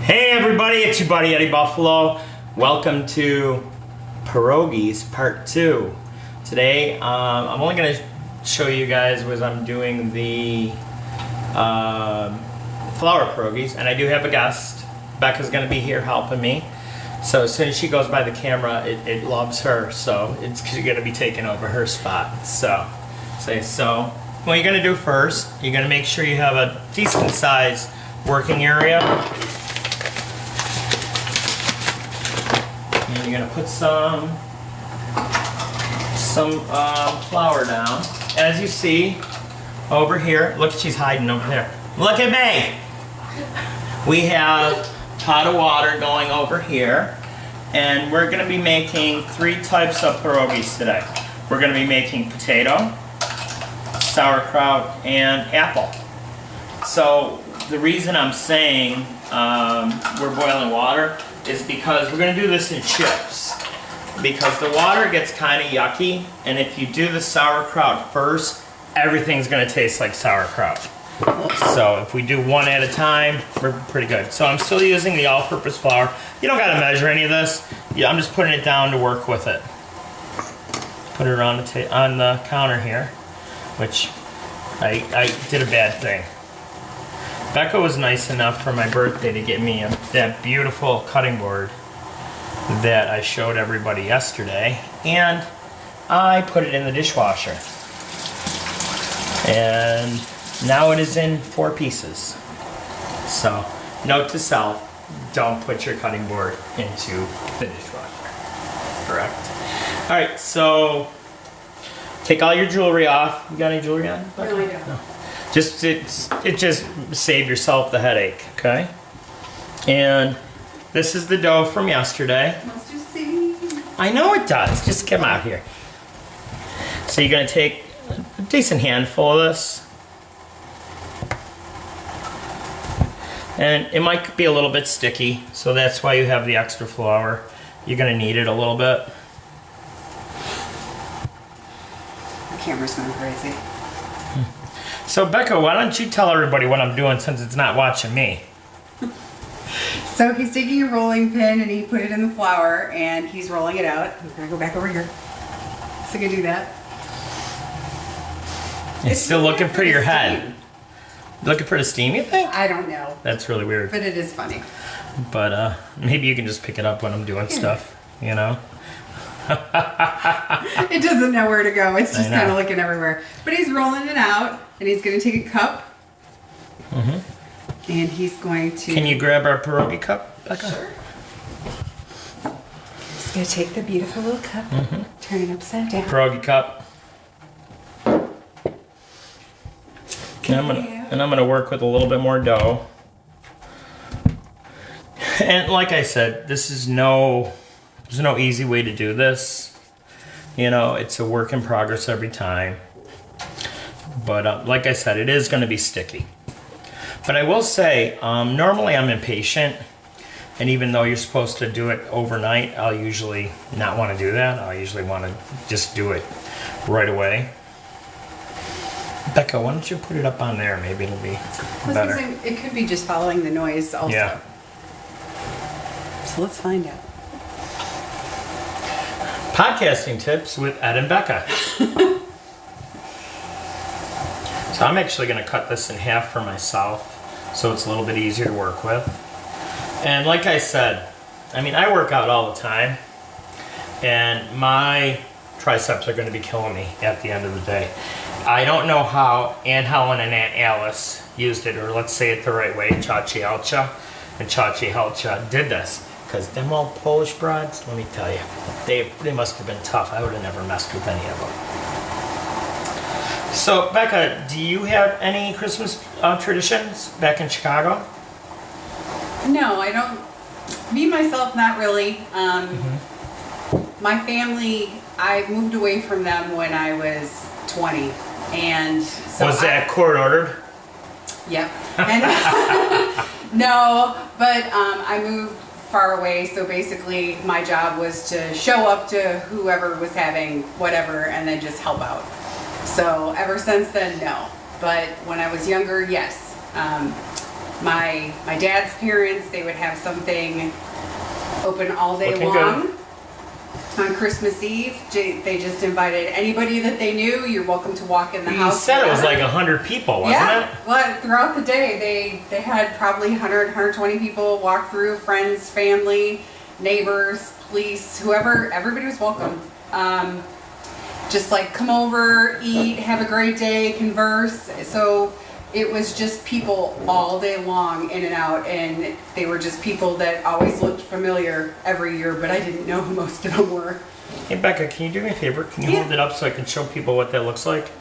Hey everybody, it's your buddy Eddie Buffalo. Welcome to Pierogis Part 2. Today, I'm only going to show you guys as I'm doing the flour pierogis, and I do have a guest. Becca's going to be here helping me. So as soon as she goes by the camera, it loves her, so it's going to be taking over her spot. So what you're going to do first, you're going to make sure you have a decent sized working area. And you're going to put some flour down. As you see over here, look, she's hiding over there. Look at me! We have a pot of water going over here, and we're going to be making 3 types of pierogis today. We're going to be making potato, sauerkraut, and apple. So the reason I'm saying we're boiling water is because we're going to do this in chips. Because the water gets kind of yucky, and if you do the sauerkraut first, everything's going to taste like sauerkraut. So if we do one at a time, we're pretty good. So I'm still using the all-purpose flour. You don't got to measure any of this. Yeah, I'm just putting it down to work with it. Put it on the counter here, which I did a bad thing. Becca was nice enough for my birthday to get me that beautiful cutting board that I showed everybody yesterday, and I put it in the dishwasher. And now it is in 4 pieces. So, note to self, don't put your cutting board into the dishwasher. Correct. Alright, so take all your jewelry off. You got any jewelry on? No, I don't. No. Just save yourself the headache, okay? And this is the dough from yesterday. Let's just see. I know it does. Just come out here. So you're gonna take a decent handful of this. And it might be a little bit sticky, so that's why you have the extra flour. You're gonna need it a little bit. The camera's going crazy. So Becca, why don't you tell everybody what I'm doing since it's not watching me? So he's taking a rolling pin and he put it in the flour and he's rolling it out. I'm going to go back over here. So you can do that. It's still looking for your head. Looking for the steam, you think? I don't know. That's really weird. But it is funny. But maybe you can just pick it up when I'm doing stuff, you know? It doesn't know where to go. It's just kind of looking everywhere. But he's rolling it out and he's going to take a cup. Mm-hmm. And he's going to... Can you grab our pierogi cup, Becca? Sure. He's going to take the beautiful little cup, turn it upside down. Pierogi cup. And I'm gonna work with a little bit more dough. And like I said, there's no easy way to do this. You know, it's a work in progress every time. But like I said, it is gonna be sticky. But I will say, normally I'm impatient. And even though you're supposed to do it overnight, I'll usually not want to do that. I'll usually want to just do it right away. Becca, why don't you put it up on there? Maybe it'll be better. It could be just following the noise also. Yeah. So let's find out. Podcasting tips with Ed and Becca. So I'm actually going to cut this in half for myself so it's a little bit easier to work with. And like I said, I mean, I work out all the time and my triceps are going to be killing me at the end of the day. I don't know how Aunt Helen and Aunt Alice used it, or let's say it the right way, Chachi Helcha and Chachi Helcha did this. Because them old Polish broads, let me tell you, they must have been tough. I would have never messed with any of them. So, Becca, do you have any Christmas traditions back in Chicago? No, I don't. Me, myself, not really. My family, I moved away from them when I was 20. And so was that court ordered? Yep. And no, but I moved far away, so basically my job was to show up to whoever was having whatever and then just help out. So ever since then, no. But when I was younger, yes. My dad's parents, they would have something open all day Looking long. good. On Christmas Eve, they just invited anybody that they knew. You're welcome to walk in the You house. said it was like 100 people, wasn't Yeah. it? Well, throughout the day, they had probably 100, 120 people walk through, friends, family, neighbors, police, whoever, everybody was welcome. Just like come over, eat, have a great day, converse. So it was just people all day long in and out, and they were just people that always looked familiar every year, but I didn't know who most of them were. Hey Becca, can you do me a favor? Can you Yeah. hold it up so I can show people what that looks like?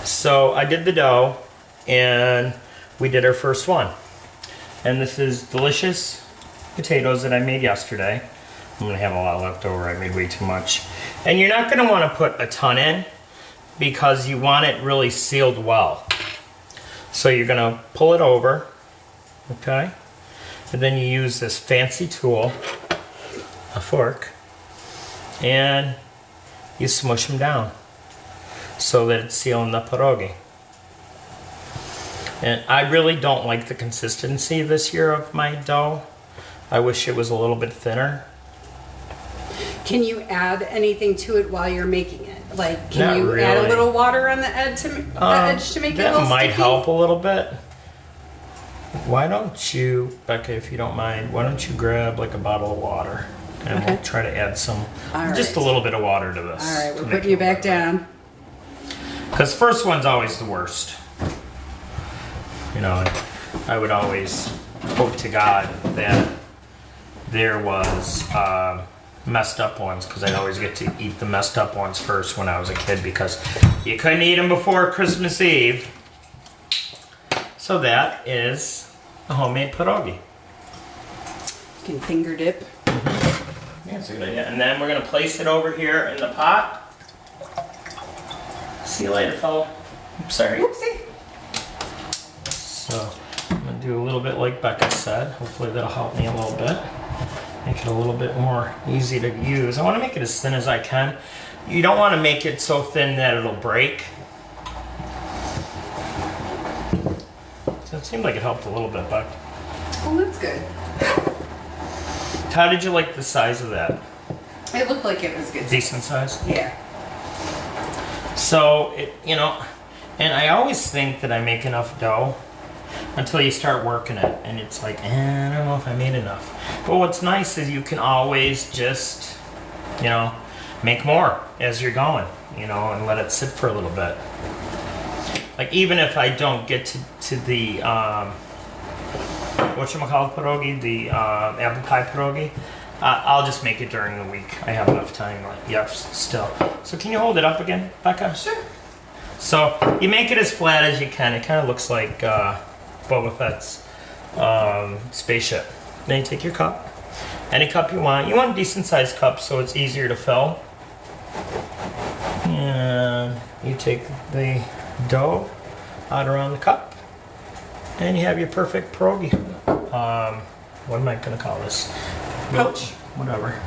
So I did the dough and we did our first one. And this is delicious potatoes that I made yesterday. I'm gonna have a lot left over, I made way too much. And you're not gonna wanna put a ton in because you want it really sealed well. So you're gonna pull it over, okay? And then you use this fancy tool, a fork, and you smush them down so that it's sealing the pierogi. And I really don't like the consistency this year of my dough. I wish it was a little bit thinner. Can you add anything to it while you're making it? Like, can Not you add a really. little water on the edge to make it a That little might sticky? help a little bit. Why don't you, Becca, if you don't mind, why don't you grab like a bottle of water and we'll Okay. try to add some, All just a right. little bit of water to this. All right, we're putting you back down. Because first one's always the worst. You know, I would always hope to God that there was messed up ones, because I'd always get to eat the messed up ones first when I was a kid, because you couldn't eat them before Christmas Eve. So that is a homemade pierogi. You can finger dip. Yeah, that's a good idea. And then we're gonna place it over here in the pot. See you later, fella. Oops, sorry. Oopsie. So I'm gonna do a little bit like Becca said. Hopefully that'll help me a little bit. Make it a little bit more easy to use. I want to make it as thin as I can. You don't want to make it so thin that it'll break. So it seemed like it helped a little bit, Beck. Well, that's good. How did you like the size of that? It looked like it was good. Decent size? Yeah. So, you know, and I always think that I make enough dough until you start working it. And it's like, I don't know if I made enough. But what's nice is you can always just, you know, make more as you're going, you know, and let it sit for a little bit. Like, even if I don't get to the, whatchamacallit pierogi, the apple pie pierogi, I'll just make it during the week. I have enough time, like, yes, still. So can you hold it up again, Becca? Sure. So you make it as flat as you can. It kind of looks like Boba Fett's spaceship. Then you take your cup, any cup you want. You want a decent sized cup so it's easier to fill. And you take the dough out around the cup, and you have your perfect pierogi. What am I gonna call this? Pouch. Whatever.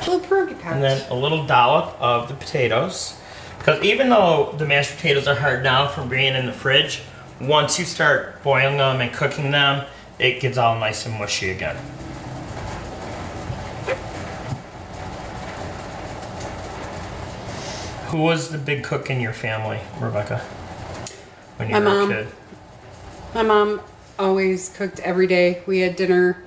Little pierogi pouch. And then a little dollop of the potatoes. Because even though the mashed potatoes are hard now from being in the fridge, once you start boiling them and cooking them, it gets all nice and mushy again. Who was the big cook in your family, Rebecca? When you My were a mom. kid? My mom always cooked every day. We had dinner.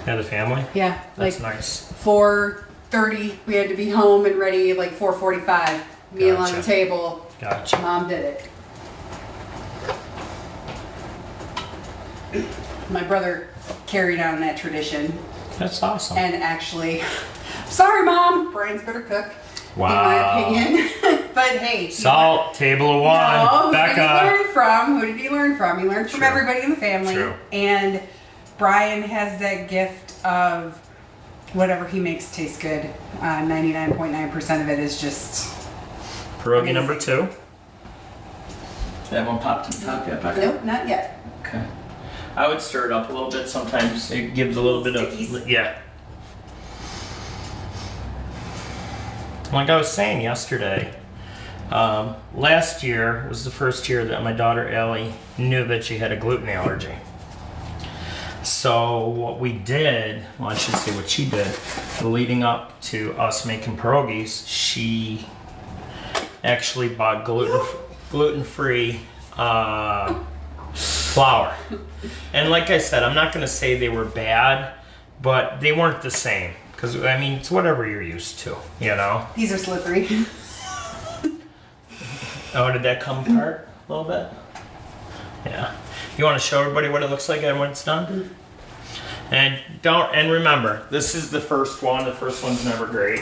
Yeah, the family? Yeah, That's like nice. 4:30. We had to be home and ready like 4:45. Meal on the Gotcha. table. Gotcha. Mom did it. My brother carried on that tradition, That's awesome. and actually, sorry, Mom, Brian's better cook. Wow. In my opinion. But hey. Salt, table of one. No, who did he Becca. learn from? Who did he learn from? He learned from True. everybody in the family. True. And Brian has that gift of whatever he makes taste good. 99.9% of it is just. Pierogi number 2. That one popped to the top yet, Becca? Nope, not yet. Okay. I would stir it up a little bit. Sometimes it gives a little bit Stickies. of, yeah. Like I was saying yesterday, Last year was the first year that my daughter Ellie knew that she had a gluten allergy. So what we did, well, I should say what she did, leading up to us making pierogis, she actually bought gluten-free flour. And like I said, I'm not going to say they were bad, but they weren't the same. Because, I mean, it's whatever you're used to, you know? These are slippery. Oh, did that come apart a little bit? Yeah. You want to show everybody what it looks like when it's done? And remember, this is the first one. The first one's never great.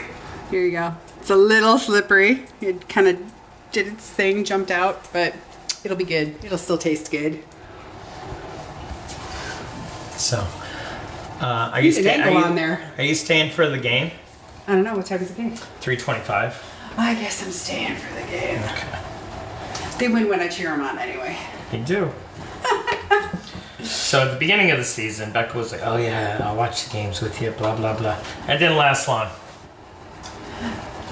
Here you go. It's a little slippery. It kind of did its thing, jumped out, but it'll be good. It'll still taste good. So, are you there. Are you staying for the game? I don't know. What time is the game? 3:25. I guess I'm staying for the game. Okay. They win when I cheer them on anyway. They do. So at the beginning of the season, Becca was like, "Oh yeah, I'll watch the games with you." Blah blah blah. It didn't last long.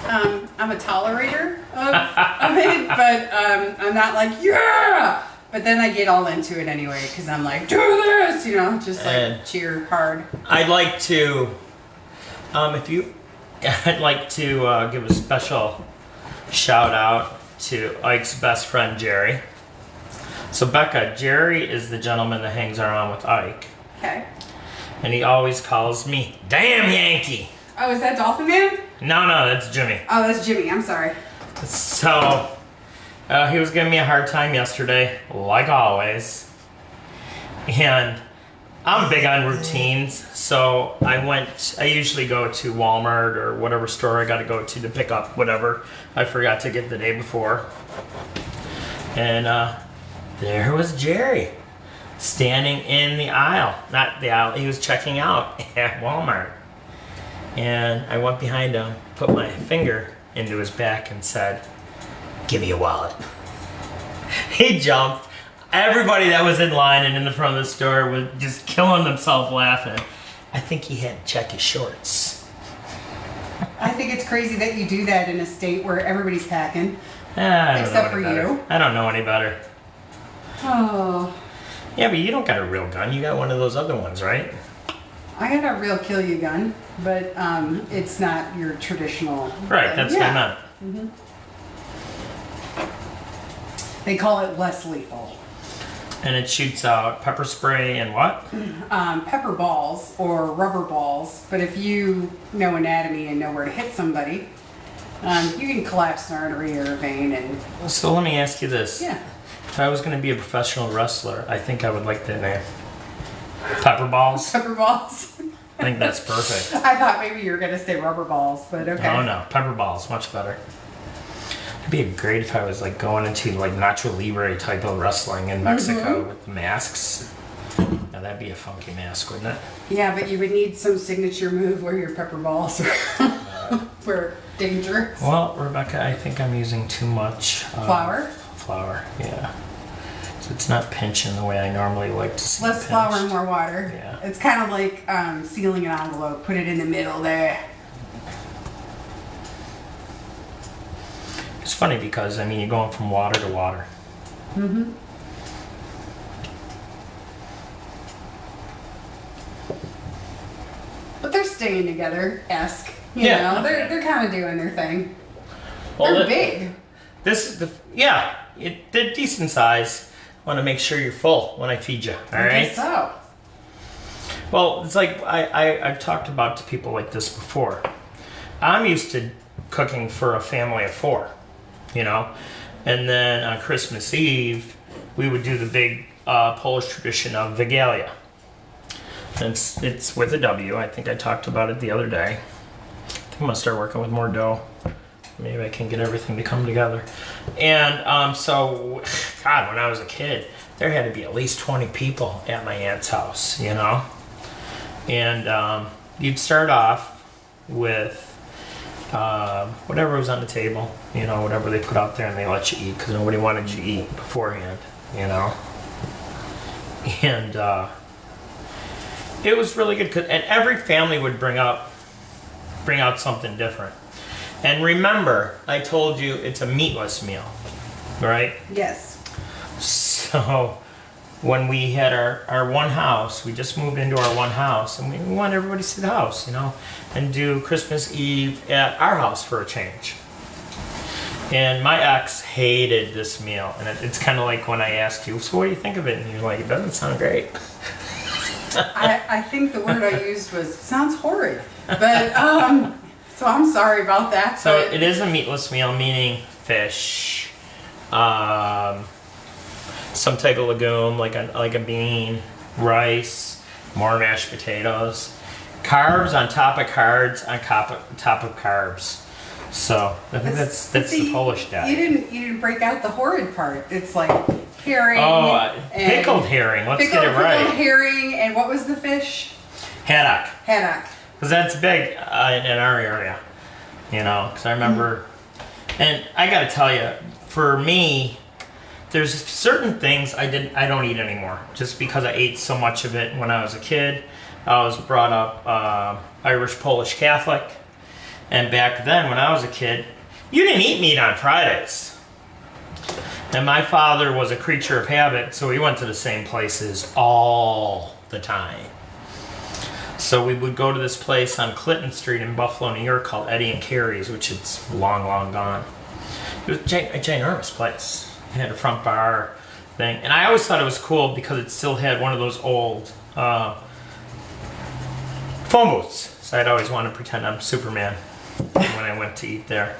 I'm a tolerator of it, but I'm not like, yeah! But then I get all into it anyway, because I'm like, do this! You know, just like cheer hard. I'd like to, I'd like to give a special shout out to Ike's best friend, Jerry. So Becca, Jerry is the gentleman that hangs around with Ike. Okay. And he always calls me, "Damn Yankee!" Oh, is that Dolphin Man? No, that's Jimmy. Oh, that's Jimmy. I'm sorry. So, he was giving me a hard time yesterday, like always. And I'm big on routines, so I usually go to Walmart or whatever store I gotta go to pick up whatever I forgot to get the day before. And there was Jerry, standing in the aisle. Not the aisle, he was checking out at Walmart. And I went behind him, put my finger into his back and said, "Give me your wallet." He jumped. Everybody that was in line and in the front of the store was just killing themselves laughing. I think he had to check his shorts. I think it's crazy that you do that in a state where everybody's packing. Except for you. I don't know any better. Oh. Yeah, but you don't got a real gun. You got one of those other ones, right? I got a real kill you gun, but it's not your traditional. Right, that's what I meant. Mm-hmm. They call it less lethal. And it shoots out pepper spray and what? Pepper balls or rubber balls. But if you know anatomy and know where to hit somebody, you can collapse an artery or a vein. And so let me ask you this. Yeah. If I was going to be a professional wrestler, I think I would like the name. Pepper balls? Pepper balls. I think that's perfect. I thought maybe you were going to say rubber balls, but okay. No. Pepper balls, much better. It'd be great if I was like going into like Nacho Libre type of wrestling in Mexico with the masks. Now that'd be a funky mask, wouldn't it? Yeah, but you would need some signature move where your pepper balls were dangerous. Well, Rebecca, I think I'm using too much flour. Flour, yeah. So it's not pinching the way I normally like to see. Less flour and more water. Yeah. It's kind of like sealing an envelope. Put it in the middle there. It's funny because, I mean, you're going from water to water. Mm-hmm. But they're staying together-esque. You know? They're kind of doing their thing. Well, they're big. This is they're decent size. I want to make sure you're full when I feed you. All right. I guess so. Well, it's like I've talked about to people like this before. I'm used to cooking for a family of 4, you know, and then on Christmas Eve we would do the big Polish tradition of Wigilia. It's with a W. I think I talked about it the other day. I think I'm gonna start working with more dough. Maybe I can get everything to come together. And so, God, when I was a kid, there had to be at least 20 people at my aunt's house, you know? And you'd start off with whatever was on the table, you know, whatever they put out there and they let you eat because nobody wanted you to eat beforehand, you know? And it was really good. And every family would bring out something different. And remember, I told you it's a meatless meal, right? Yes. So when we had our one house, we just moved into our one house, and we want everybody to see the house, you know, and do Christmas Eve at our house for a change. And my ex hated this meal, and it's kind of like when I asked you, so what do you think of it? And you're like, it doesn't sound great. I think the word I used was, sounds horrid. But, so I'm sorry about that. So but it is a meatless meal, meaning fish, some type of legume, like a bean, rice, more mashed potatoes, carbs on top of carbs on top of carbs. So I think that's the Polish diet. You didn't break out the horrid part. It's like herring. Oh, and pickled herring. Let's get it right. Pickled herring, and what was the fish? Haddock. Haddock. Because that's big in our area, you know. Because I remember, and I got to tell you, for me, there's certain things I don't eat anymore, just because I ate so much of it when I was a kid. I was brought up Irish, Polish, Catholic, and back then when I was a kid, you didn't eat meat on Fridays. And my father was a creature of habit, so we went to the same places all the time. So we would go to this place on Clinton Street in Buffalo, New York called Eddie and Carrie's, which is long, long gone. It was a ginormous place. It had a front bar thing. And I always thought it was cool because it still had one of those old phone booths. So I'd always want to pretend I'm Superman when I went to eat there.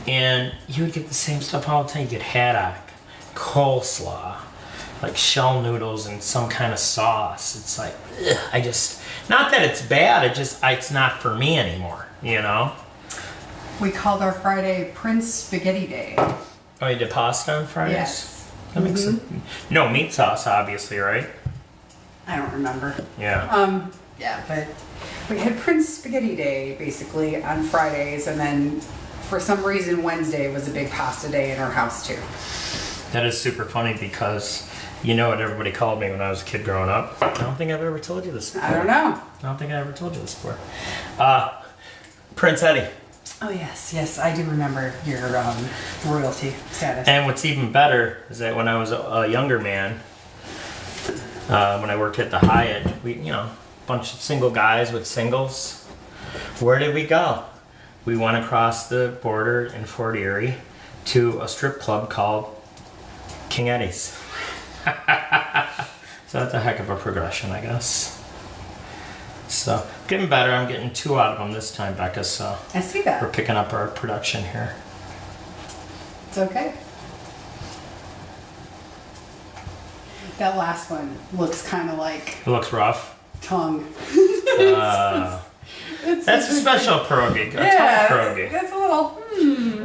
And you would get the same stuff all the time. You get haddock, coleslaw, like shell noodles and some kind of sauce. It's like, ugh, not that it's bad, it's not for me anymore, you know? We called our Friday Prince Spaghetti Day. Oh, you did pasta on Fridays? Yes. That makes sense. No meat sauce, obviously, right? I don't remember. Yeah. Yeah, but we had Prince Spaghetti Day basically on Fridays, and then for some reason Wednesday was a big pasta day in our house too. That is super funny because you know what everybody called me when I was a kid growing up. I don't think I've ever told you this before. I don't know. I don't think I ever told you this before. Prince Eddie. Oh yes, I do remember your royalty status. And what's even better is that when I was a younger man, when I worked at the Hyatt, we, a bunch of single guys with singles. Where did we go? We went across the border in Fort Erie to a strip club called King Eddie's. So that's a heck of a progression, I guess. So, getting better. I'm getting 2 out of them this time, Becca, so I see that. we're picking up our production here. It's okay. That last one looks kind of like It looks rough. tongue. That's a special pierogi. Yeah, tongue pierogi. that's a little.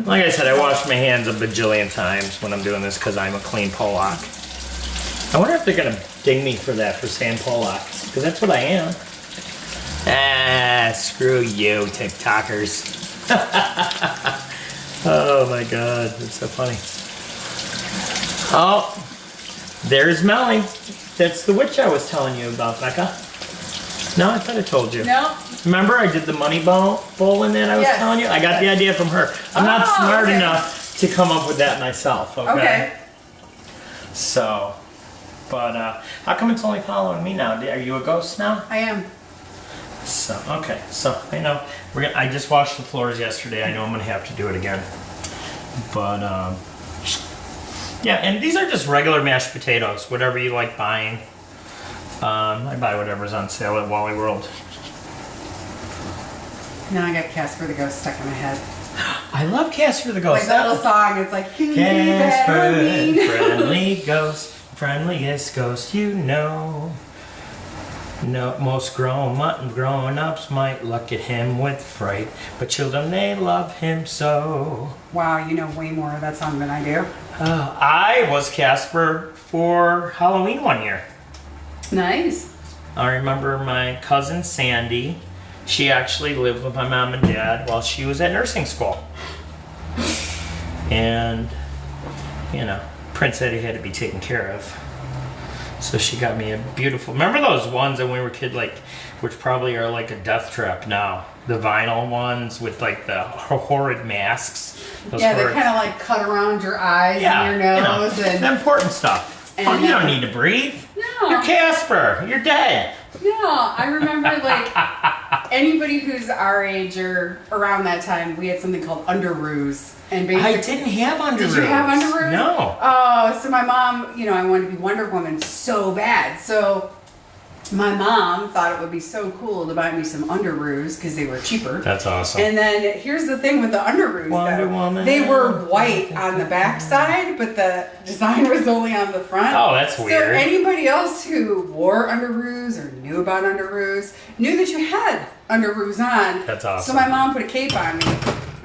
Like I said, I wash my hands a bajillion times when I'm doing this because I'm a clean Polak. I wonder if they're going to ding me for that, for saying Polak, because that's what I am. Ah, screw you, TikTokers. Oh my god, that's so funny. Oh, there's Melly. That's the witch I was telling you about, Becca. No, I thought I told you. No. Remember I did the money bowl in that I was telling you? I got the idea from her. I'm not smart enough to come up with that myself, okay? So, but how come it's only following me now? Are you a ghost now? I am. So, okay, so I know I just washed the floors yesterday. I know I'm gonna have to do it again. But yeah, and these are just regular mashed potatoes, whatever you like buying. I buy whatever's on sale at Wally World. Now I got Casper the Ghost stuck in my head. I love Casper the Ghost. Like that little song, it's like, Casper, friendly ghost, friendliest ghost you know. No, most grown-ups might look at him with fright, but children, they love him so. Wow, you know way more of that song than I do. I was Casper for Halloween one year. Nice. I remember my cousin Sandy. She actually lived with my mom and dad while she was at nursing school. And, Prince Eddie had to be taken care of. So she got me a beautiful. Remember those ones when we were kid, like, which probably are like a death trap now. The vinyl ones with like the horrid masks. Those Yeah, horrid... they kind of like cut around your eyes and your nose and the important stuff. And, you don't need to breathe. No. You're Casper. You're dead. No, I remember like anybody who's our age or around that time, we had something called underoos. And basically, I didn't have underoos. Did you have underoos? No. Oh, so my mom, you know, I wanted to be Wonder Woman so bad. So my mom thought it would be so cool to buy me some underoos because they were cheaper. That's awesome. And then here's the thing with the underoos, Wonder though. Woman. They were white on the back side, but the design was only on the front. Oh, that's weird. So anybody else who wore underoos or knew about underoos knew that you had underoos on. That's awesome. So my mom put a cape on me,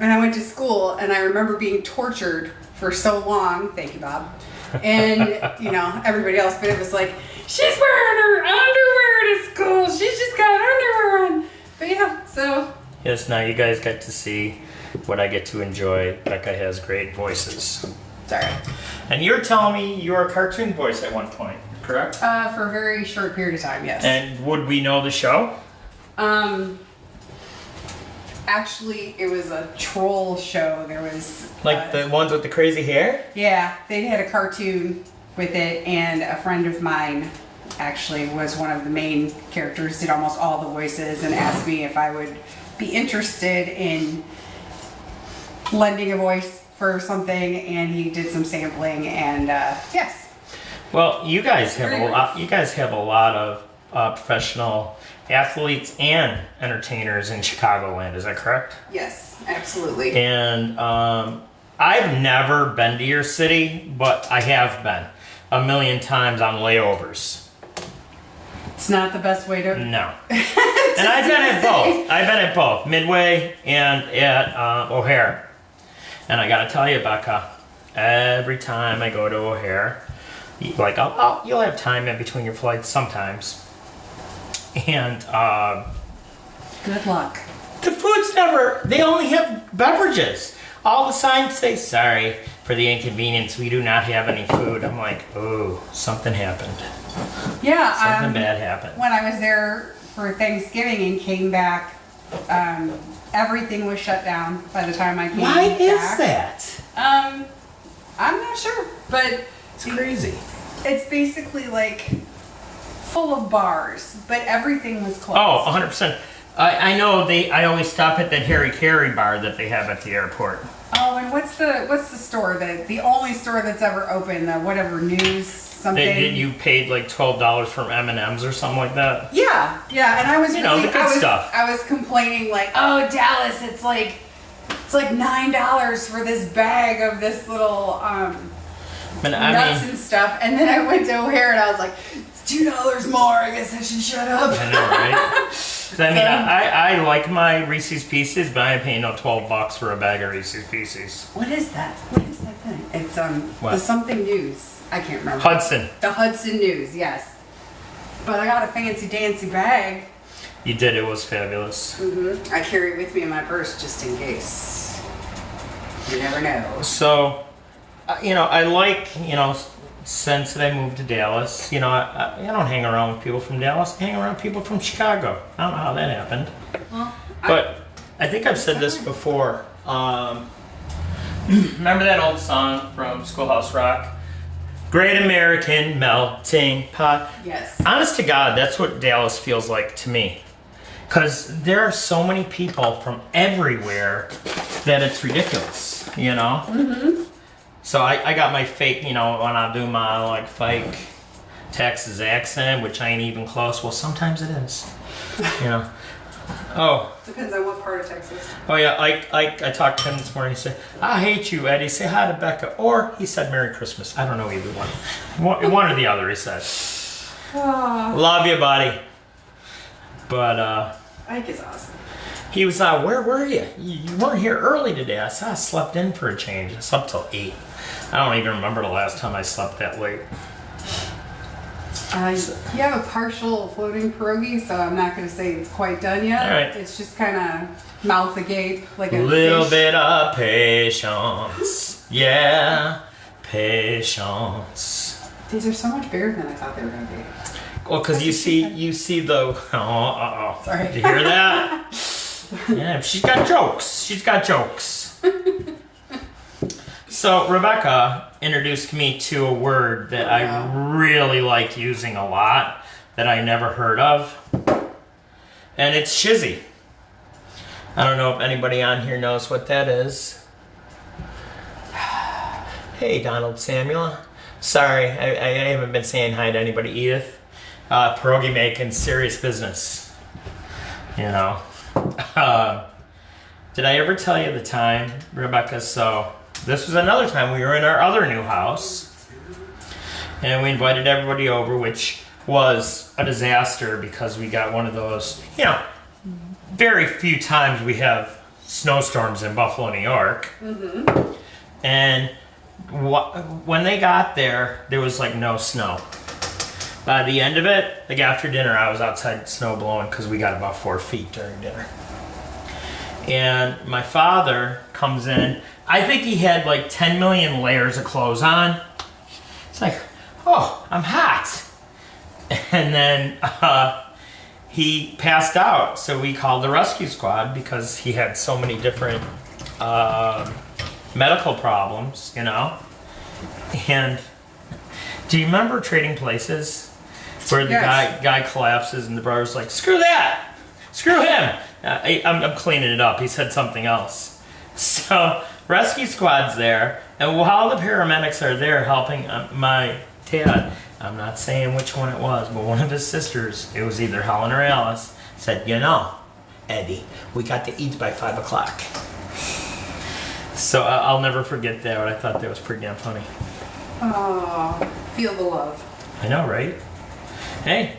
and I went to school, and I remember being tortured for so long. Thank you, Bob. And, you know, everybody else, but it was like, she's wearing her underwear to school. She's just got underwear on. But yeah, so. Yes, now you guys get to see what I get to enjoy. Becca has great voices. Sorry. And you're telling me you were a cartoon voice at one point, correct? For a very short period of time, yes. And would we know the show? Actually, it was a troll show. There was Like the ones with the crazy hair? yeah, they had a cartoon with it, and a friend of mine actually was one of the main characters, did almost all the voices, and asked me if I would be interested in lending a voice for something, and he did some sampling, and yes. Well, you guys have Very a lot. You guys have a lot of professional athletes and entertainers in Chicagoland. Is that correct? Yes, absolutely. And I've never been to your city, but I have been a million times on layovers. It's not the best way to. No. And I've been at both. I've been at both, Midway and at O'Hare. And I gotta tell you, Becca, every time I go to O'Hare, like you'll have time in between your flights sometimes. And Good luck. the food's never, they only have beverages. All the signs say, sorry for the inconvenience, we do not have any food. I'm like, oh, something happened. Yeah. Something bad happened. When I was there for Thanksgiving and came back, everything was shut down by the time I came back. Why is that? I'm not sure, but It's crazy. it's basically like full of bars, but everything was closed. Oh, 100%. I know I always stop at that Harry Carey bar that they have at the airport. Oh, and what's the store the only store that's ever open? The whatever news something. You paid like $12 for M&Ms or something like that. Yeah, and I was You know, the good stuff. I was complaining like, oh Dallas, it's like $9 for this bag of this little nuts and stuff, and then I went to O'Hare and I was like, it's $2 more. I guess I should shut up. I know, right? I mean, I like my Reese's Pieces, but I ain't paying no $12 for a bag of Reese's Pieces. What is that? What is that thing? It's What? the something news. I can't remember. Hudson. The Hudson News, yes. But I got a fancy dancy bag. You did. It was fabulous. I carry it with me in my purse just in case. You never know. So, I like, since I moved to Dallas, I don't hang around with people from Dallas. I hang around people from Chicago. I don't know how that happened. Well, But I think I've said this before. Remember that old song from Schoolhouse Rock? Great American Melting Pot. yes. Honest to God, that's what Dallas feels like to me. Because there are so many people from everywhere that it's ridiculous, So I got my fake, when I do my fake Texas accent, which I ain't even close. Well, sometimes it is, Oh, Depends on what part of Texas. oh yeah, I talked to him this morning. He said, I hate you, Eddie. Say hi to Becca. Or he said, Merry Christmas. I don't know either one. One or the other, he said. Oh, Love you, buddy. But, Ike is awesome. he was, where were you? You weren't here early today. I said, I slept in for a change. I slept till 8. I don't even remember the last time I slept that late. You have a partial floating pierogi, so I'm not going to say it's quite done yet. All right. It's just kind of mouth agape, like a Little fish. bit of patience. Yeah, patience. These are so much bigger than I thought they were going to be. Well, because you see the. Sorry. Did you hear that? Yeah, she's got jokes. She's got jokes. So Rebecca introduced me to a word that I really like using a lot that I never heard of, and it's shizzy. I don't know if anybody on here knows what that is. Hey, Donald Samuel. Sorry, I haven't been saying hi to anybody. Edith, pierogi making serious business. You know. Did I ever tell you the time, Rebecca? So this was another time we were in our other new house, and we invited everybody over, which was a disaster because we got one of those, you know, very few times we have snowstorms in Buffalo, New York. Mm-hmm. And when they got there, there was like no snow. By the end of it, like after dinner, I was outside snow blowing because we got about 4 feet during dinner. And my father comes in. I think he had like 10 million layers of clothes on. It's like, oh, I'm hot. And then he passed out. So we called the rescue squad because he had so many different medical problems, you know. And do you remember Trading Places? Where the guy collapses and the brother's like, screw that! Screw him! I'm cleaning it up. He said something else. So, rescue squad's there, and while the paramedics are there helping my dad, I'm not saying which one it was, but one of his sisters, it was either Helen or Alice, said, you know, Eddie, we got to eat by 5 o'clock. So I'll never forget that, but I thought that was pretty damn funny. Oh, feel the love. I know, right? Hey,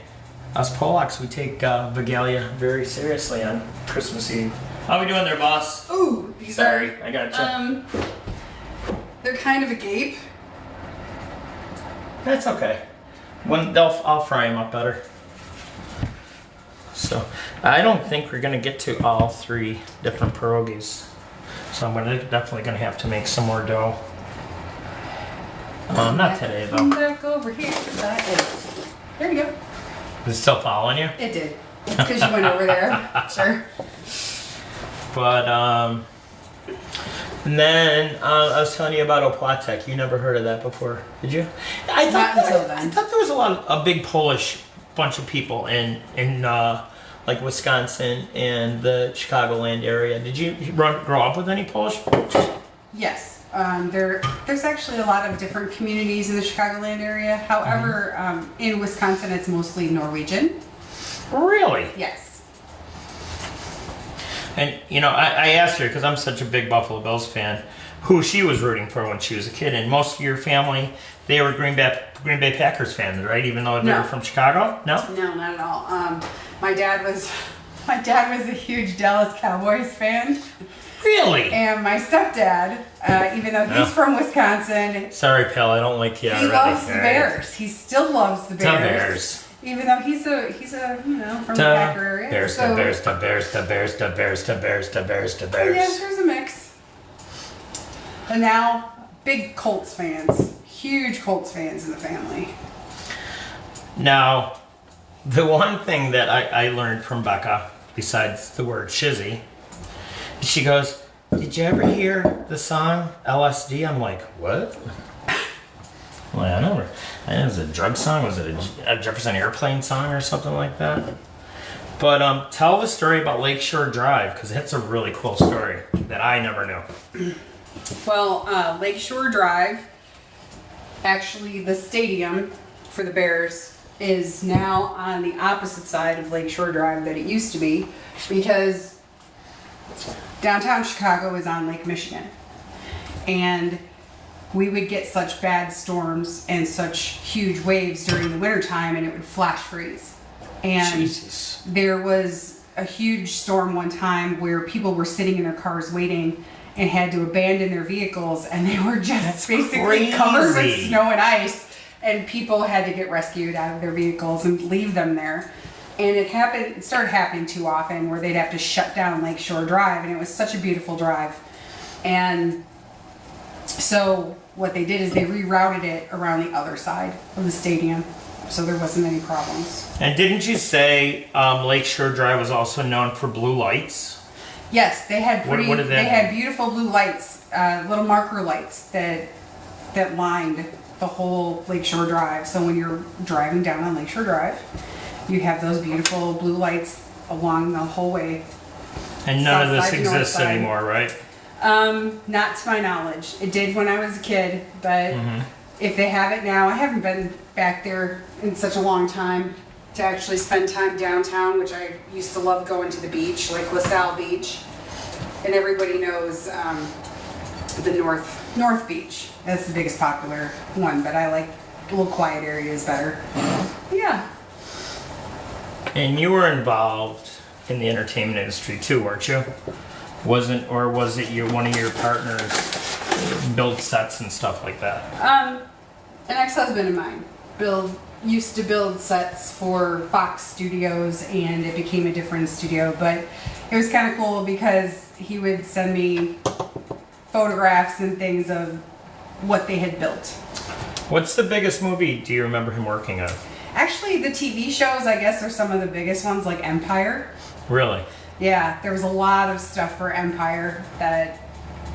us Polacks, we take Vigilia very seriously on Christmas Eve. How we doing there, boss? Ooh, these Sorry, are, I gotcha. they're kind of a gape. That's okay. I'll fry them up better. So, I don't think we're gonna get to all 3 different pierogis. So I'm definitely gonna have to make some more dough. Not today though. Come back over here. There you go. Is it still following you? It did. It's because you went over there. Sure. But and then I was telling you about Opłatek. You never heard of that before, did you? I thought there was a big Polish bunch of people in like Wisconsin and the Chicagoland area. Did you grow up with any Polish folks? Yes. There's actually a lot of different communities in the Chicagoland area. However, in Wisconsin, it's mostly Norwegian. Really? Yes. And, you know, I asked her, because I'm such a big Buffalo Bills fan, who she was rooting for when she was a kid. And most of your family, they were Green Bay Packers fans, right? Even though they were from Chicago? No? No, not at all. My dad was a huge Dallas Cowboys fan. Really? And my stepdad, even though he's from Wisconsin, sorry, pal, I don't like you already. He loves the Bears. He still loves the Bears. The Bears. Even though he's a you know, from the Packer area. Bears, so, the Bears, the Bears, the Bears, the Bears, the Bears, the Bears, the Bears. Yes, there's a mix. And now, big Colts fans. Huge Colts fans in the family. Now, the one thing that I learned from Becca, besides the word shizzy, she goes, did you ever hear the song LSD? I'm like, what? Well, I don't know. I know it was a drug song. Was it a Jefferson Airplane song or something like that? But tell the story about Lakeshore Drive, because it's a really cool story that I never knew. Well, Lakeshore Drive, actually the stadium for the Bears is now on the opposite side of Lakeshore Drive that it used to be, because downtown Chicago is on Lake Michigan. And we would get such bad storms and such huge waves during the wintertime, and it would flash freeze. And Jesus. There was a huge storm one time where people were sitting in their cars waiting and had to abandon their vehicles, and they were just basically covered with snow and ice, and people had to get rescued out of their vehicles and leave them there. And it started happening too often where they'd have to shut down Lakeshore Drive, and it was such a beautiful drive. And So what they did is they rerouted it around the other side of the stadium, so there wasn't any problems. And didn't you say Lakeshore Drive was also known for blue lights? Yes, they had What did they had beautiful blue lights, little marker lights that lined the whole Lakeshore Drive. So when you're driving down on Lakeshore Drive, you have those beautiful blue lights along the whole way. And none of this South side to north exists side. anymore, right? Not to my knowledge. It did when I was a kid, but if they have it now, I haven't been back there in such a long time to actually spend time downtown, which I used to love going to the beach, like LaSalle Beach. And everybody knows the North Beach. That's the biggest popular one, but I like little quiet areas better. Yeah. And you were involved in the entertainment industry too, weren't you? Was it one of your partners build sets and stuff like that? An ex-husband of mine used to build sets for Fox Studios, and it became a different studio, but it was kind of cool because he would send me photographs and things of what they had built. What's the biggest movie do you remember him working on? Actually, the TV shows, I guess, are some of the biggest ones, like Empire. Really? Yeah, there was a lot of stuff for Empire that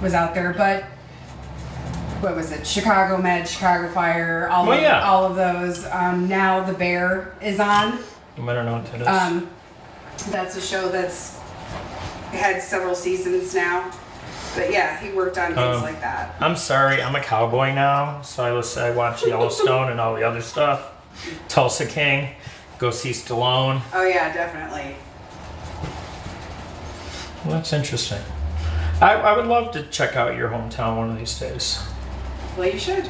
was out there, but what was it? Chicago Med, Chicago Fire, all of those. Now The Bear is on. You might not know what that is. That's a show that's had several seasons now. But yeah, he worked on things like that. I'm sorry, I'm a cowboy now, so I watch Yellowstone and all the other stuff. Tulsa King, go see Stallone. Oh yeah, definitely. Well, that's interesting. I would love to check out your hometown one of these days. Well, you should.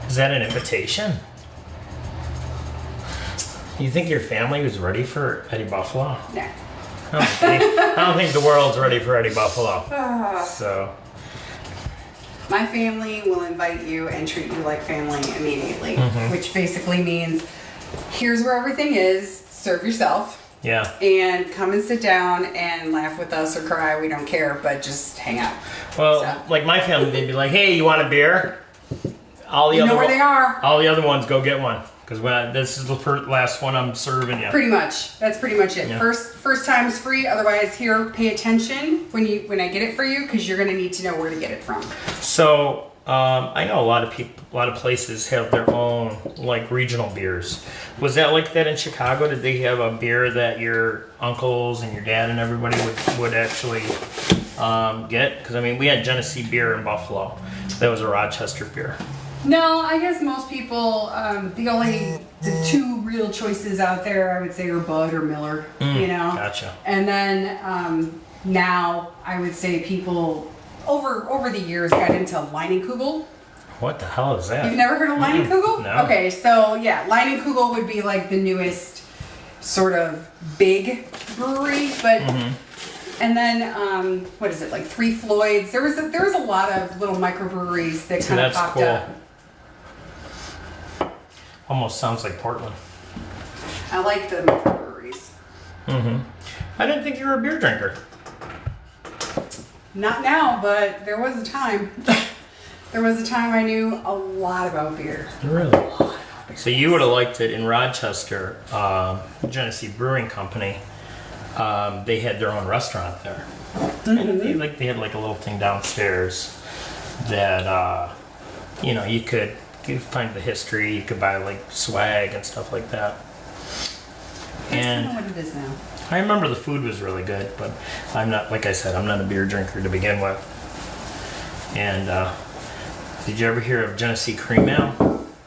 Is that an invitation? You think your family was ready for Eddie Buffalo? No. I don't think the world's ready for Eddie Buffalo. So. My family will invite you and treat you like family immediately, which basically means here's where everything is, serve yourself. Yeah. And come and sit down and laugh with us or cry, we don't care, but just hang out. Well, like my family, they'd be like, "Hey, you want a beer?" All the You other know where they are. All the other ones, go get one, because this is the last one I'm serving you. Pretty much. That's pretty much it. Yeah. First time is free. Otherwise, here, pay attention when I get it for you, because you're gonna need to know where to get it from. So I know a lot of places have their own like regional beers. Was that like that in Chicago? Did they have a beer that your uncles and your dad and everybody would actually get? Because I mean, we had Genesee beer in Buffalo. That was a Rochester beer. No, I guess most people, the two real choices out there, I would say, are Bud or Miller. You know. Gotcha. And then now I would say people over the years got into Leinenkugel. What the hell is that? You've never heard of Leinenkugel? No. Okay, so yeah, Leinenkugel would be like the newest sort of big brewery, but and then what is it, like Three Floyds? There was a lot of little microbreweries that kind of popped up. Almost sounds like Portland. I like the microbreweries. I didn't think you were a beer drinker. Not now, but there was a time. There was a time I knew a lot about beer. Really? So you would have liked it in Rochester, Genesee Brewing Company. They had their own restaurant there. And they had like a little thing downstairs that you could find the history. You could buy like swag and stuff like that. I don't know what it is now. I remember the food was really good, but I'm not, like I said, I'm not a beer drinker to begin with. And did you ever hear of Genesee Cream Ale?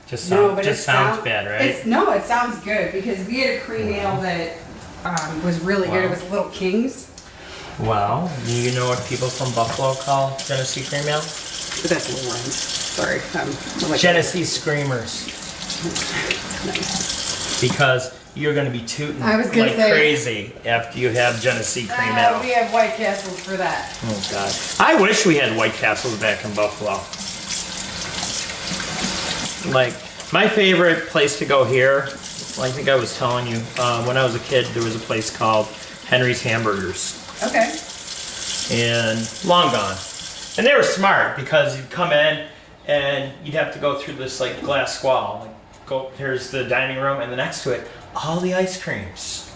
Sounds bad, right? It sounds good, because we had a cream ale that was really good. It was Little Kings. Well, do you know what people from Buffalo call Genesee Cream Ale? But that's Little Orange. Sorry. Genesee Screamers. Nice. Because you're going to be tooting like crazy after you have Genesee Cream Ale. We have White Castles for that. Oh, God. I wish we had White Castles back in Buffalo. Like, my favorite place to go here, I think I was telling you, when I was a kid, there was a place called Henry's Hamburgers. Okay. And long gone. And they were smart because you'd come in and you'd have to go through this like glass wall. Like, go here's the dining room, and then next to it, all the ice creams.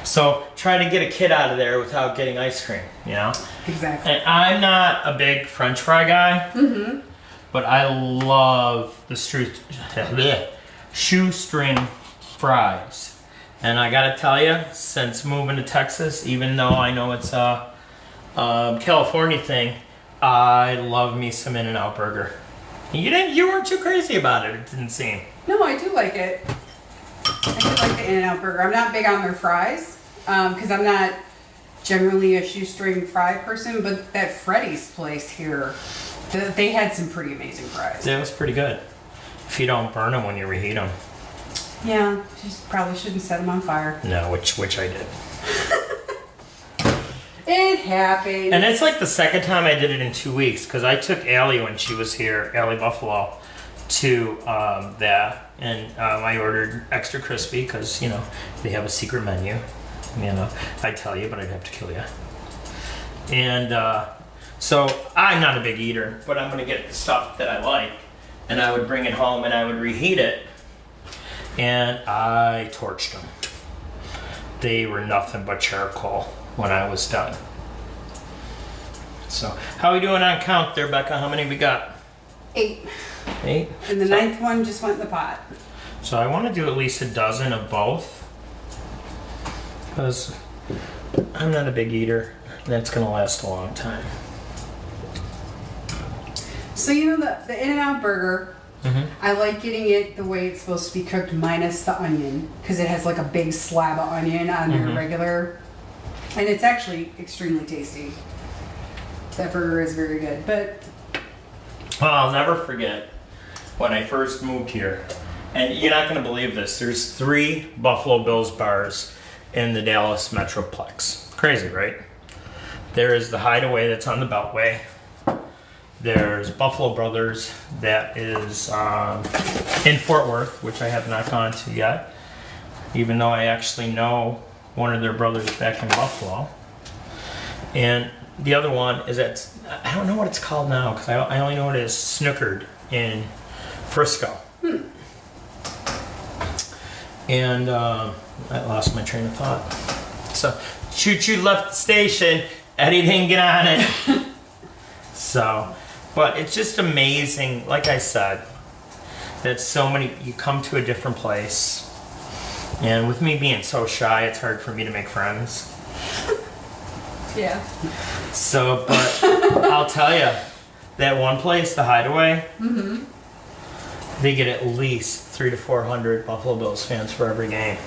So try to get a kid out of there without getting ice cream, you know? Exactly. And I'm not a big French fry guy, but I love the shoestring fries. And I gotta tell you, since moving to Texas, even though I know it's a California thing, I love me some In-N-Out burger. You weren't too crazy about it, it didn't seem. No, I do like it. I do like the In-N-Out burger. I'm not big on their fries because I'm not generally a shoestring fry person, but that Freddy's place here, they had some pretty amazing fries. It was pretty good. If you don't burn them when you reheat them. Yeah, just probably shouldn't set them on fire. No, which I did. It happened. And it's like the second time I did it in 2 weeks because I took Allie when she was here, Allie Buffalo, to that, and I ordered extra crispy because you know they have a secret menu. You know, I'd tell you, but I'd have to kill you. And so I'm not a big eater, but I'm gonna get the stuff that I like, and I would bring it home and I would reheat it, and I torched them. They were nothing but charcoal when I was done. So how are we doing on count there, Becca? How many we got? 8. 8? And the 9th one just went in the pot. So I want to do at least a dozen of both because I'm not a big eater. That's going to last a long time. So you know the In-N-Out burger, I like getting it the way it's supposed to be cooked minus the onion because it has like a big slab of onion on their regular, and it's actually extremely tasty. That burger is very good, but Well, I'll never forget when I first moved here, and you're not going to believe this. There's 3 Buffalo Bills bars in the Dallas Metroplex. Crazy, right? There is the Hideaway that's on the Beltway. There's Buffalo Brothers that is in Fort Worth, which I have not gone to yet, even though I actually know one of their brothers back in Buffalo. And the other one is at, I don't know what it's called now because I only know it as Snookered in Frisco. And I lost my train of thought. So choo-choo left the station, Eddie didn't get on it. So, but it's just amazing, like I said, that so many, you come to a different place. And with me being so shy, it's hard for me to make friends. yeah. So, but I'll tell you, that one place, the Hideaway, they get at least 300 to 400 Buffalo Bills fans for every game.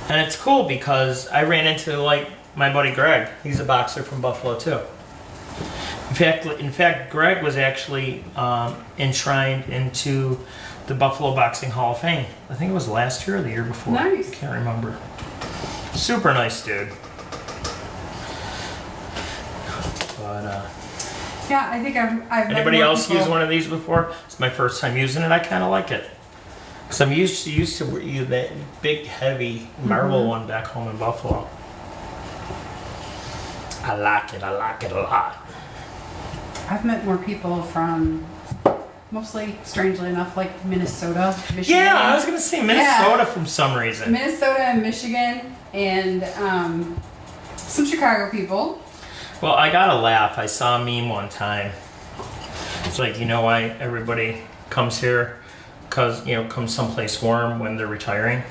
And it's cool because I ran into like my buddy Greg. He's a boxer from Buffalo too. In fact, Greg was actually enshrined into the Buffalo Boxing Hall of Fame. I think it was last year or the year before. Nice. I can't remember. Super nice dude. But Yeah, I think I've met anybody more else people. used one of these before? It's my first time using it. I kind of like it. Because I'm used to use that big, heavy marble one back home in Buffalo. I like it a lot. I've met more people from mostly, strangely enough, like Minnesota, Michigan. Yeah, I was going to say Minnesota for some reason. Minnesota and Michigan and some Chicago people. Well, I got a laugh. I saw a meme one time. It's like, you know why everybody comes here? Because, you know, comes someplace warm when they're retiring.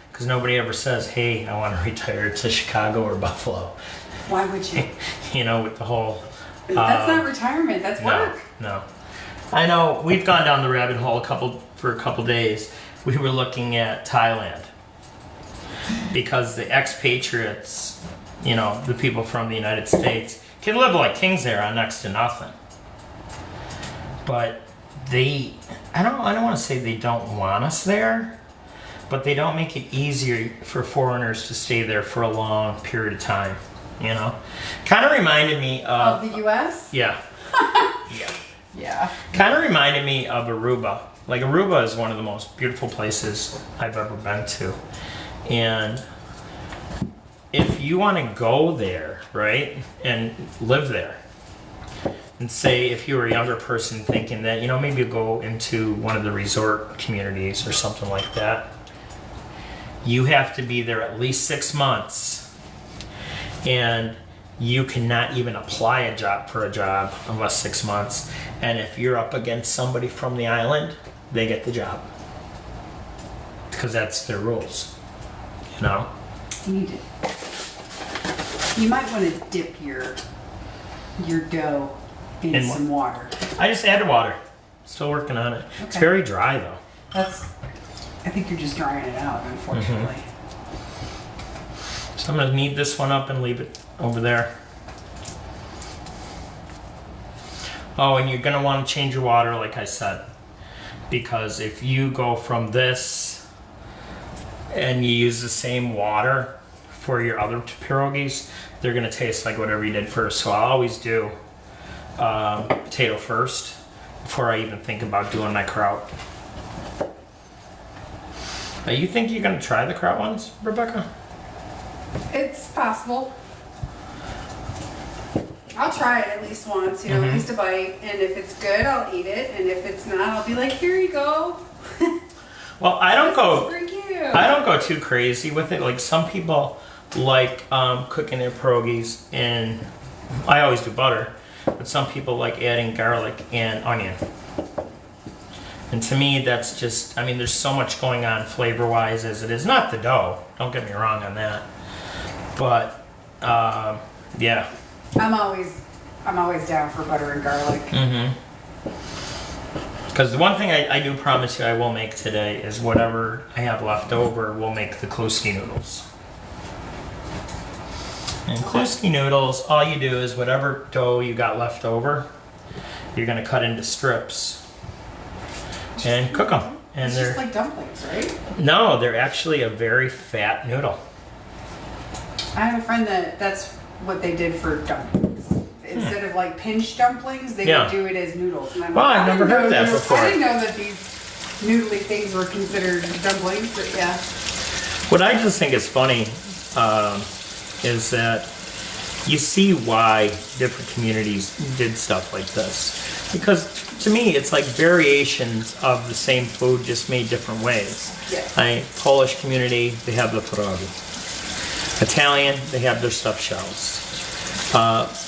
Because nobody ever says, hey, I want to retire to Chicago or Buffalo. Why would you? You know, with the whole... That's not retirement, that's work. No. I know, we've gone down the rabbit hole for a couple days. We were looking at Thailand. Because the expatriates, you know, the people from the United States, can live like kings there on next to nothing. But I don't want to say they don't want us there, but they don't make it easier for foreigners to stay there for a long period of time, you know? Kind of reminded me of... the U.S.? Yeah. Yeah. Yeah. Kind of reminded me of Aruba. Like, Aruba is one of the most beautiful places I've ever been to. And if you want to go there, right, and live there, and say if you were a younger person thinking that, maybe you go into one of the resort communities or something like that, you have to be there at least 6 months, and you cannot even apply for a job unless 6 months. And if you're up against somebody from the island, they get the job because that's their rules. You might want to dip your dough in some water. I just added water. Still working on it. Okay. It's very dry though. I think you're just drying it out, unfortunately. So I'm gonna knead this one up and leave it over there. Oh, and you're gonna want to change your water, like I said, because if you go from this and you use the same water for your other pierogis, they're gonna taste like whatever you did first. So I always do potato first before I even think about doing my kraut. You think you're gonna try the kraut ones, Rebecca? It's possible. I'll try it at least once, at least a bite. And if it's good, I'll eat it. And if it's not, I'll be like, here you go. Well, I don't I don't go too crazy with it. Like some people like cooking their pierogis in, I always do butter, but some people like adding garlic and onion. And to me, that's just, there's so much going on flavor-wise as it is. Not the dough, don't get me wrong on that. But, yeah. I'm always down for butter and garlic. Because the one thing I do promise you I will make today is whatever I have left over, we'll make the kluski noodles. And kluski noodles, all you do is whatever dough you got left over, you're going to cut into strips and cook them. And it's just like dumplings, right? No, they're actually a very fat noodle. I have a friend that's what they did for dumplings. Instead of like pinch dumplings, they would do it as noodles. And I've never heard that before. I didn't know that these noodly things were considered dumplings, but yeah. What I just think is funny is that you see why different communities did stuff like this. Because to me, it's like variations of the same food, just made different ways. Yeah. Polish community, they have the pierogi. Italian, they have their stuffed shells.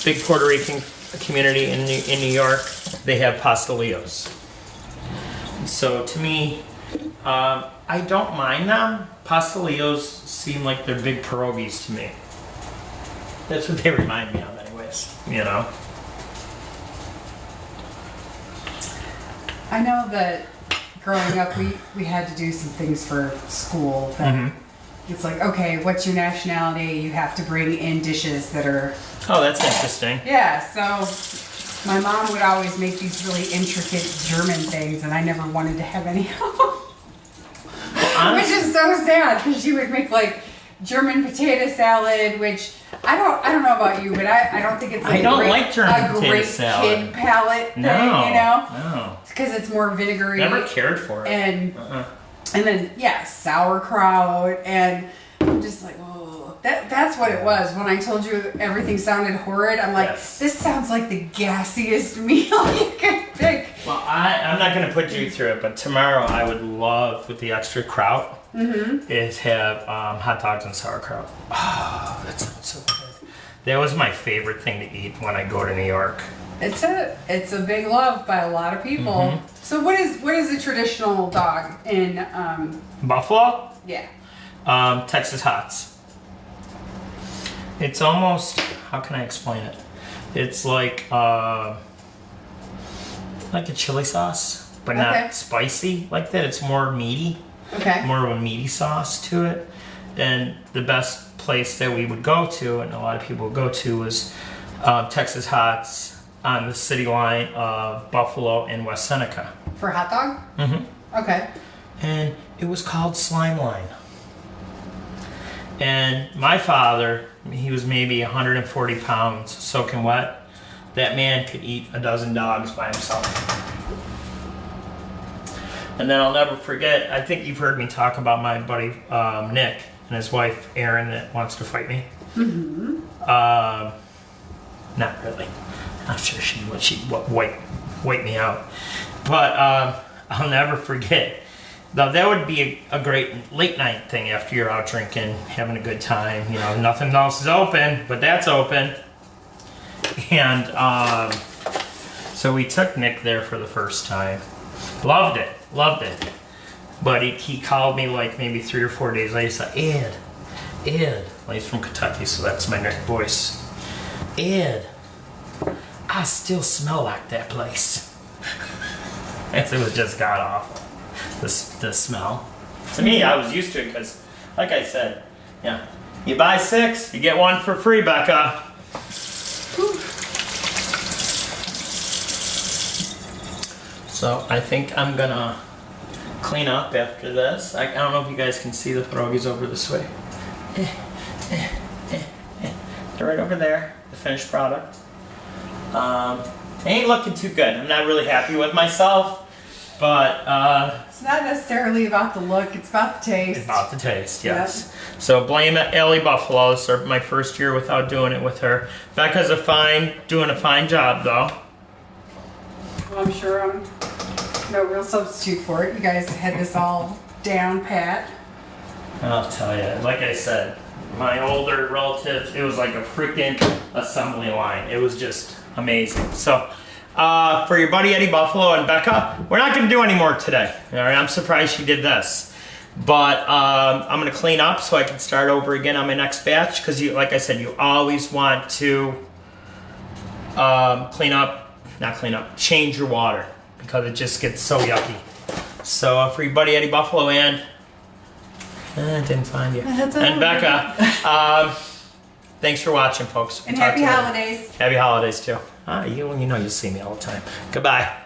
Big Puerto Rican community in New York, they have pastelillos. So to me, I don't mind them. Pastelillos seem like they're big pierogis to me. That's what they remind me of anyways, I know that growing up, we had to do some things for school that it's like, okay, what's your nationality? You have to bring in dishes that are... Oh, that's interesting. Yeah, so my mom would always make these really intricate German things, and I never wanted to have any of them. Which is so sad, because she would make like German potato salad, which I don't know about you, but I don't think it's like like German potato salad. Kid palate thing, No. Because it's more vinegary. Never cared for it. And then sauerkraut, and I'm just like, oh, that's what it was. When I told you everything sounded horrid, I'm like, this sounds like the gassiest meal you could pick. Well, I'm not going to put you through it, but tomorrow I would love, with the extra kraut, is have hot dogs and sauerkraut. Oh, that sounds so good. That was my favorite thing to eat when I go to New York. It's a big love by a lot of people. So what is a traditional dog in Buffalo? Yeah. Texas Hots. It's almost, how can I explain it? It's like a chili sauce, but not spicy like that. It's more meaty. Okay. More of a meaty sauce to it. And the best place that we would go to, and a lot of people would go to, was Texas Hots on the city line of Buffalo and West Seneca. For hot dog? Okay. And it was called Slime Line. And my father, he was maybe 140 pounds, soaking wet. That man could eat a dozen dogs by himself. And then I'll never forget, I think you've heard me talk about my buddy Nick and his wife Erin that wants to fight me. Not really. I'm sure she'd wait me out. But I'll never forget. Now that would be a great late night thing after you're out drinking, having a good time. You know, nothing else is open, but that's open. And so we took Nick there for the first time. Loved it. But he called me like maybe 3 or 4 days later. He said, Ed. Well, he's from Kentucky, so that's my Nick voice. Ed, I still smell like that place. It was just god awful. The smell. To me, I was used to it because, like I said, yeah, you buy 6, you get 1 for free, Becca. So I think I'm gonna clean up after this. I don't know if you guys can see the pierogis over this way. They're right over there, the finished product. They ain't looking too good. I'm not really happy with myself. But it's not necessarily about the look, it's about the taste. It's about the taste, yes. Yep. So blame Ellie Buffalo. It's my first year without doing it with her. Becca's doing a fine job though. Well, I'm sure I'm no real substitute for it. You guys had this all down pat. I'll tell you, like I said, my older relative, it was like a freaking assembly line. It was just amazing. So for your buddy Eddie Buffalo and Becca, we're not going to do any more today. All right, I'm surprised she did this. But I'm going to clean up so I can start over again on my next batch. Because, like I said, you always want to change your water. Because it just gets so yucky. So for your buddy Eddie Buffalo and... I didn't find you. And Becca, thanks for watching, folks. And happy holidays. Happy holidays, too. You know you'll see me all the time. Goodbye.